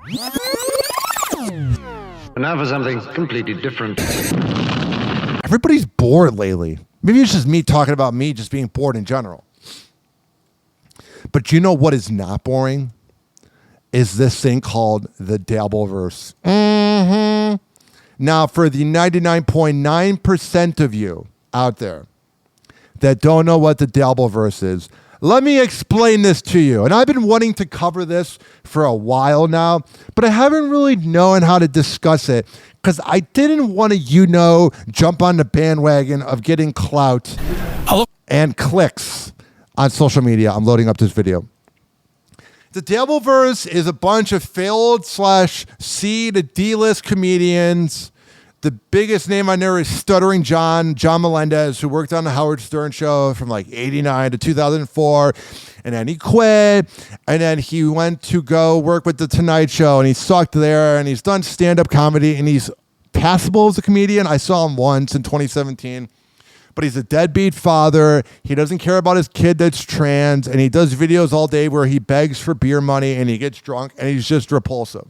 And now for something completely different. Everybody's bored lately. Maybe it's just me talking about me just being bored in general. But you know what is not boring? Is this thing called the Dabbleverse. Mm-hmm. Now, for the 99.9% of you out there that don't know what the Dabbleverse is, let me explain this to you. And I've been wanting to cover this for a while now, but I haven't really known how to discuss it because I didn't want to, jump on the bandwagon of getting clout and clicks on social media. I'm loading up this video. The Dabbleverse is a bunch of failed /C to D-list comedians. The biggest name I know is Stuttering John Melendez, who worked on the Howard Stern show from like 89 to 2004. And then he quit. And then he went to go work with The Tonight Show. And he sucked there. And he's done stand-up comedy. And he's passable as a comedian. I saw him once in 2017. But he's a deadbeat father. He doesn't care about his kid that's trans. And he does videos all day where he begs for beer money. And he gets drunk. And he's just repulsive.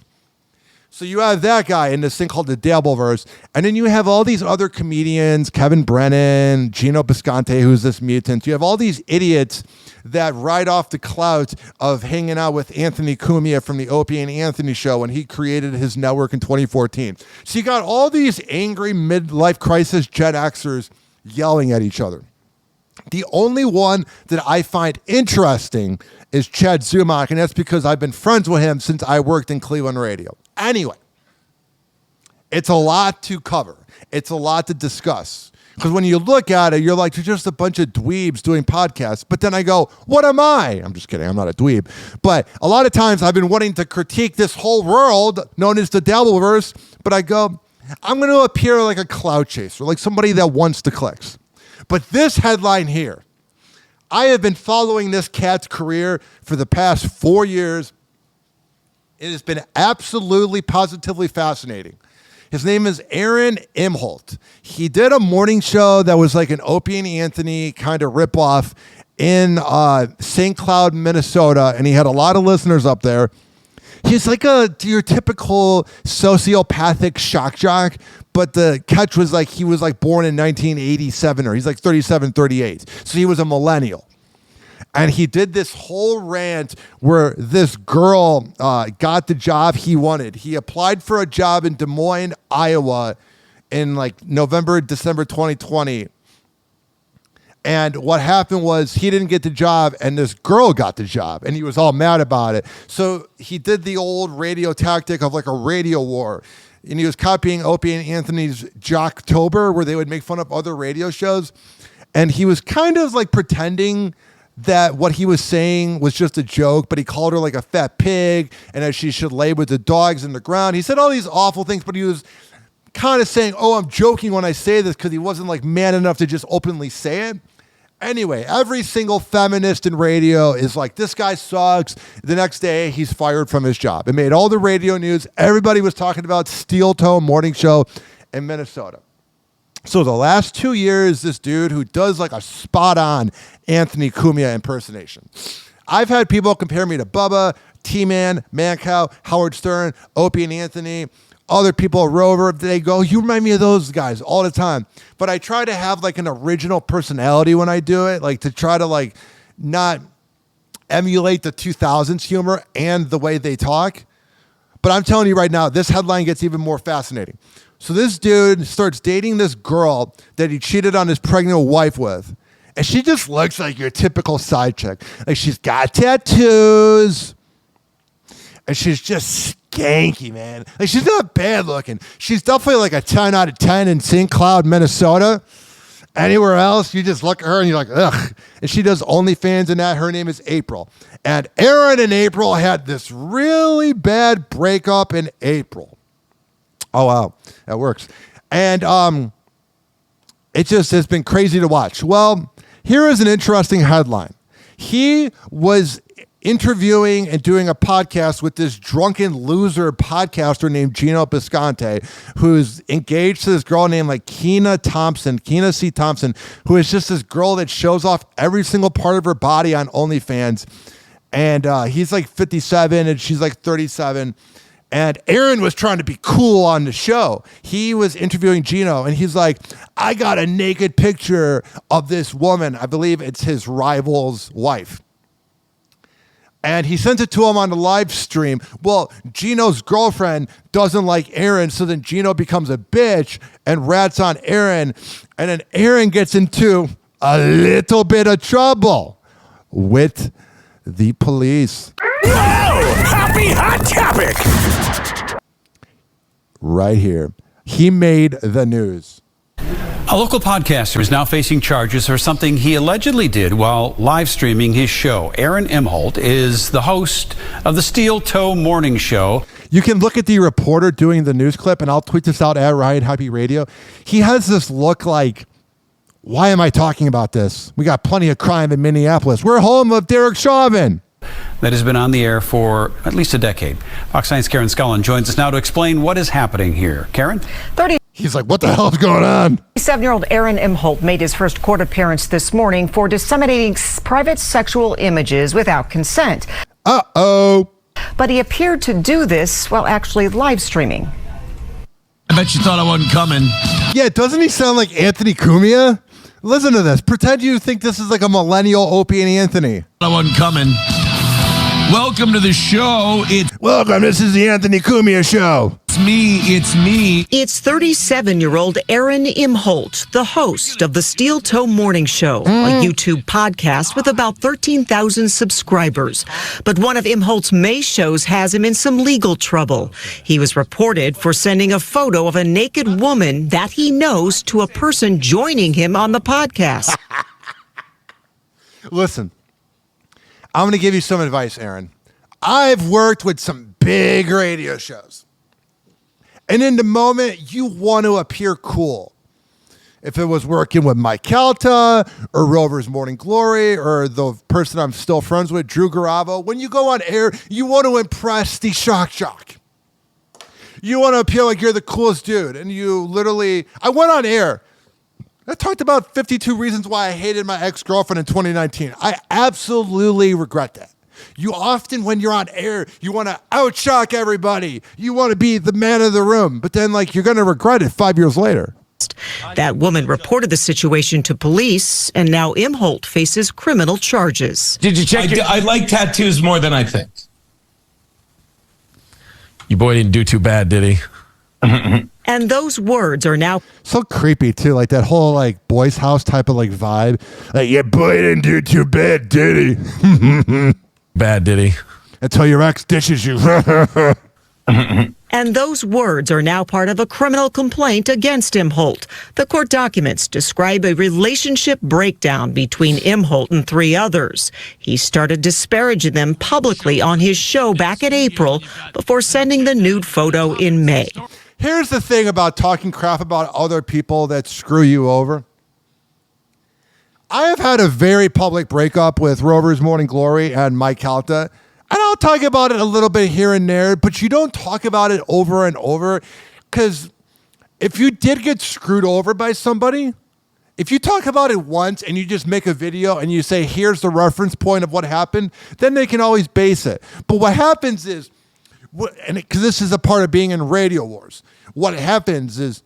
So you have that guy in this thing called the Dabbleverse. And then you have all these other comedians, Kevin Brennan, Geno Bisconte, who's this mutant. You have all these idiots that ride off the clout of hanging out with Anthony Cumia from the Opie and Anthony show when he created his network in 2014. So you got all these angry midlife crisis Gen Xers yelling at each other. The only one that I find interesting is Chad Zumock, and that's because I've been friends with him since I worked in Cleveland radio. Anyway, it's a lot to cover. It's a lot to discuss. Because when you look at it, you're like, you're just a bunch of dweebs doing podcasts. But then I go, what am I? I'm just kidding. I'm not a dweeb. But a lot of times I've been wanting to critique this whole world known as the Dabbleverse. But I go, I'm going to appear like a clout chaser, like somebody that wants the clicks. But this headline here, I have been following this cat's career for the past 4 years. It has been absolutely, positively fascinating. His name is Aaron Imholte. He did a morning show that was like an Opie and Anthony kind of ripoff in St. Cloud, Minnesota, and he had a lot of listeners up there. He's like your typical sociopathic shock jock, but the catch was like he was like born in 1987, or he's like 37, 38. So he was a millennial. And he did this whole rant where this girl got the job he wanted. He applied for a job in Des Moines, Iowa in like November, December 2020. And what happened was he didn't get the job and this girl got the job and he was all mad about it. So he did the old radio tactic of like a radio war. And he was copying Opie and Anthony's Jocktober, where they would make fun of other radio shows. And he was kind of like pretending that what he was saying was just a joke, but he called her like a fat pig and that she should lay with the dogs in the ground. He said all these awful things, but he was kind of saying, oh, I'm joking when I say this, because he wasn't like man enough to just openly say it. Anyway, every single feminist in radio is like, this guy sucks. The next day, he's fired from his job. It made all the radio news. Everybody was talking about Steel Toe Morning Show in Minnesota. So the last 2 years, this dude who does like a spot-on Anthony Cumia impersonation. I've had people compare me to Bubba, T-Man, Mancow, Howard Stern, Opie and Anthony, other people, Rover. They go, you remind me of those guys all the time. But I try to have like an original personality when I do it, like to try to like not emulate the 2000s humor and the way they talk. But I'm telling you right now, this headline gets even more fascinating. So this dude starts dating this girl that he cheated on his pregnant wife with. And she just looks like your typical side chick. Like she's got tattoos. And she's just skanky, man. Like she's not bad looking. She's definitely like a 10 out of 10 in St. Cloud, Minnesota. Anywhere else, you just look at her and you're like, ugh. And she does OnlyFans and that. Her name is April. And Aaron and April had this really bad breakup in April. Oh, wow. That works. And it just has been crazy to watch. Well, here is an interesting headline. He was interviewing and doing a podcast with this drunken loser podcaster named Geno Bisconte, who's engaged to this girl named like Keanu C Thompson, who is just this girl that shows off every single part of her body on OnlyFans. And he's like 57 and she's like 37. And Aaron was trying to be cool on the show. He was interviewing Geno, and he's like, I got a naked picture of this woman. I believe it's his rival's wife. And he sent it to him on the live stream. Well, Geno's girlfriend doesn't like Aaron, so then Geno becomes a bitch and rats on Aaron. And then Aaron gets into a little bit of trouble with the police. Whoa! Happy hot topic! Right here. He made the news. A local podcaster is now facing charges for something he allegedly did while live streaming his show. Aaron Imholte is the host of the Steel Toe Morning Show. You can look at the reporter doing the news clip, and I'll tweet this out at Hoppe Radio. He has this look like, why am I talking about this? We got plenty of crime in Minneapolis. We're home of Derek Chauvin. That has been on the air for at least a decade. Fox 9's Karen Scullin joins us now to explain what is happening here. Karen? He's like, what the hell is going on? 37-year-old Aaron Imholte made his first court appearance this morning for disseminating private sexual images without consent. Uh-oh. But he appeared to do this while actually live streaming. I bet you thought I wasn't coming. Yeah, doesn't he sound like Anthony Cumia? Listen to this. Pretend you think this is like a millennial Opie and Anthony. I wasn't coming. Welcome to the show. Welcome. This is the Anthony Cumia Show. It's me. It's 37-year-old Aaron Imholte, the host of the Steel Toe Morning Show, a YouTube podcast with about 13,000 subscribers. But one of Imholte's May shows has him in some legal trouble. He was reported for sending a photo of a naked woman that he knows to a person joining him on the podcast. Listen, I'm going to give you some advice, Aaron. I've worked with some big radio shows. And in the moment, you want to appear cool. If it was working with Mike Calta or Rover's Morning Glory or the person I'm still friends with, Drew Garavo, when you go on air, you want to impress the shock jock. You want to appear like you're the coolest dude. And you literally, I went on air. I talked about 52 reasons why I hated my ex-girlfriend in 2019. I absolutely regret that. You often, when you're on air, you want to outshock everybody. You want to be the man of the room. But then, you're going to regret it 5 years later. That woman reported the situation to police, and now Imholte faces criminal charges. Did you check? I like tattoos more than I think. Your boy didn't do too bad, did he? And those words are now So creepy, too. Like that whole, boys' house type of, vibe. Like, your boy didn't do too bad, did he? Bad, did he? Until your ex dishes you. And those words are now part of a criminal complaint against Imholte. The court documents describe a relationship breakdown between Imholte and three others. He started disparaging them publicly on his show back in April before sending the nude photo in May. Here's the thing about talking crap about other people that screw you over. I have had a very public breakup with Rover's Morning Glory and Mike Calta. And I'll talk about it a little bit here and there, but you don't talk about it over and over, because if you did get screwed over by somebody, if you talk about it once and you just make a video and you say, here's the reference point of what happened, then they can always base it. But what happens is, because this is a part of being in Radio Wars, what happens is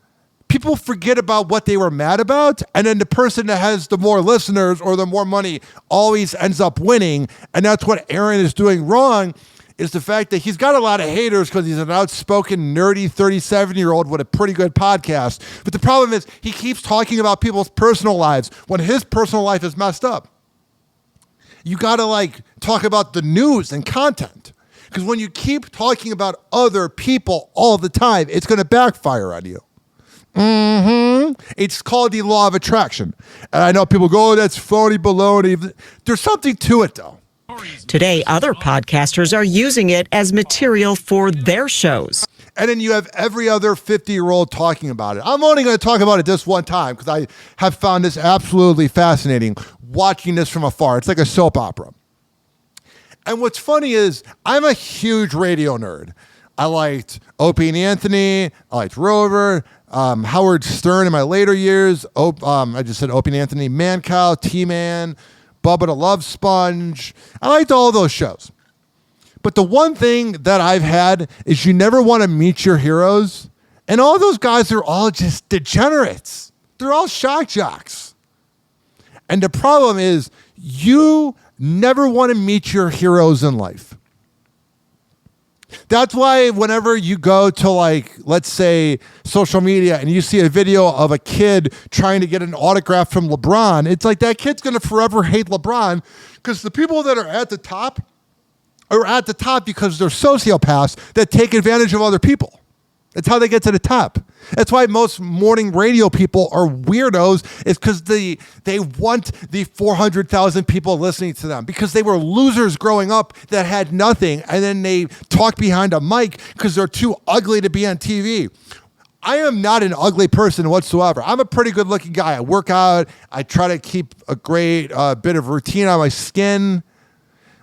people forget about what they were mad about, and then the person that has the more listeners or the more money always ends up winning. And that's what Aaron is doing wrong, is the fact that he's got a lot of haters because he's an outspoken, nerdy 37-year-old with a pretty good podcast. But the problem is he keeps talking about people's personal lives when his personal life is messed up. You got to talk about the news and content. Because when you keep talking about other people all the time, it's going to backfire on you. It's called the law of attraction. And I know people go, oh, that's phony baloney. There's something to it, though. Today, other podcasters are using it as material for their shows. And then you have every other 50-year-old talking about it. I'm only going to talk about it this one time because I have found this absolutely fascinating, watching this from afar. It's like a soap opera. And what's funny is I'm a huge radio nerd. I liked Opie and Anthony. I liked Rover. Howard Stern in my later years. I just said Opie and Anthony. Mancow, T-Man, Bubba the Love Sponge. I liked all those shows. But the one thing that I've had is you never want to meet your heroes. And all those guys are all just degenerates. They're all shock jocks. And the problem is you never want to meet your heroes in life. That's why whenever you go to, like, let's say social media and you see a video of a kid trying to get an autograph from LeBron, it's like that kid's going to forever hate LeBron because the people that are at the top are at the top because they're sociopaths that take advantage of other people. That's how they get to the top. That's why most morning radio people are weirdos, is because they want the 400,000 people listening to them because they were losers growing up that had nothing, and then they talk behind a mic because they're too ugly to be on TV. I am not an ugly person whatsoever. I'm a pretty good looking guy. I work out. I try to keep a great bit of routine on my skin.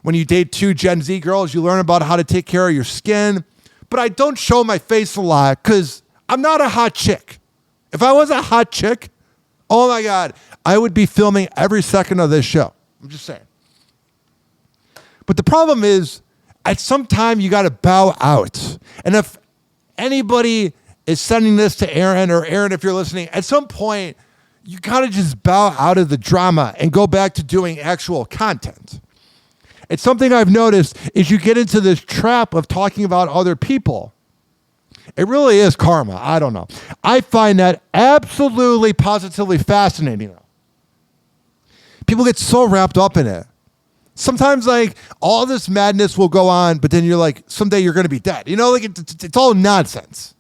When you date two Gen Z girls, you learn about how to take care of your skin. But I don't show my face a lot because I'm not a hot chick. If I was a hot chick, oh my God, I would be filming every second of this show. I'm just saying. But the problem is, at some time, you got to bow out. And if anybody is sending this to Aaron, or Aaron, if you're listening, at some point, you got to just bow out of the drama and go back to doing actual content. It's something I've noticed is you get into this trap of talking about other people. It really is karma. I don't know. I find that absolutely, positively fascinating, though. People get so wrapped up in it. Sometimes, like, all this madness will go on, but then you're like, someday you're going to be dead. You know, like, it's all nonsense.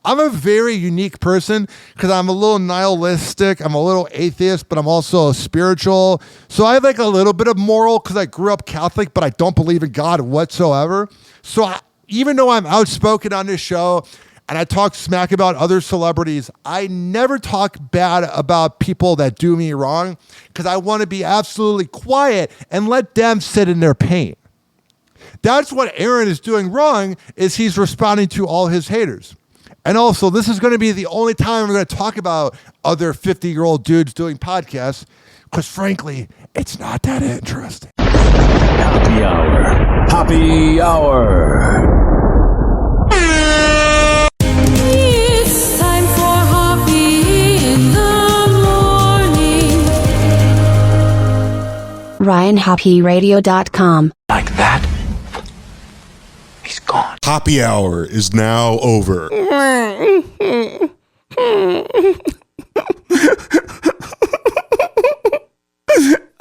I'm a very unique person because I'm a little nihilistic. I'm a little atheist, but I'm also spiritual. So I have like a little bit of moral because I grew up Catholic, but I don't believe in God whatsoever. So even though I'm outspoken on this show and I talk smack about other celebrities, I never talk bad about people that do me wrong because I want to be absolutely quiet and let them sit in their pain. That's what Aaron is doing wrong, is he's responding to all his haters. And also, this is going to be the only time we're going to talk about other 50-year-old dudes doing podcasts, because frankly, it's not that interesting. Happy Hour. Happy Hour. It's time for Hoppe in the morning. RyanHoppeRadio.com. Like that? He's gone. Hoppe Hour is now over.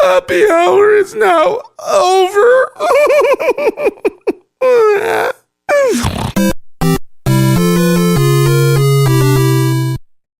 Happy Hour is now over.